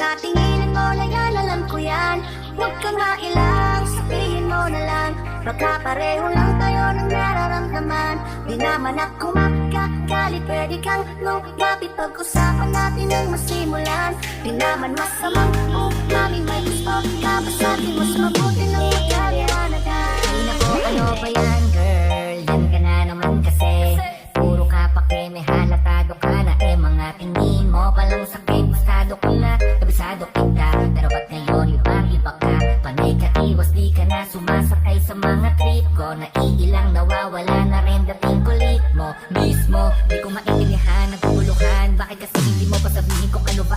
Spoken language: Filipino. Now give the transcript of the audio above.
Mga tinginin mo na yan, alam ko yan. Huwag ka mailang, sabihin mo na lang. Baka pareho lang tayo ng nararamdaman. Di naman ako magkagalit, pwede kang lumapit. Pag-usapan natin ang masimulan. Di naman masamang namin may gusto ka ba sa'kin? Mas mabuti ng magkaliwanagan. Ay nako, ano ba yan girl? Yan ka na naman kasi puro ka pa may halatado ka na. Mga tingin mo palang sakit. Bastado ka na, kabisado kita. Pero ba't ngayon ibang iba ka? Panay ka iwas, di ka na sumasakay sa mga trip ko. Naiilang nawawala na rin dating kulit mo mismo. Di ko maintindihan, naguguluhan. Bakit kasi hindi mo pa sabihin kung ano ba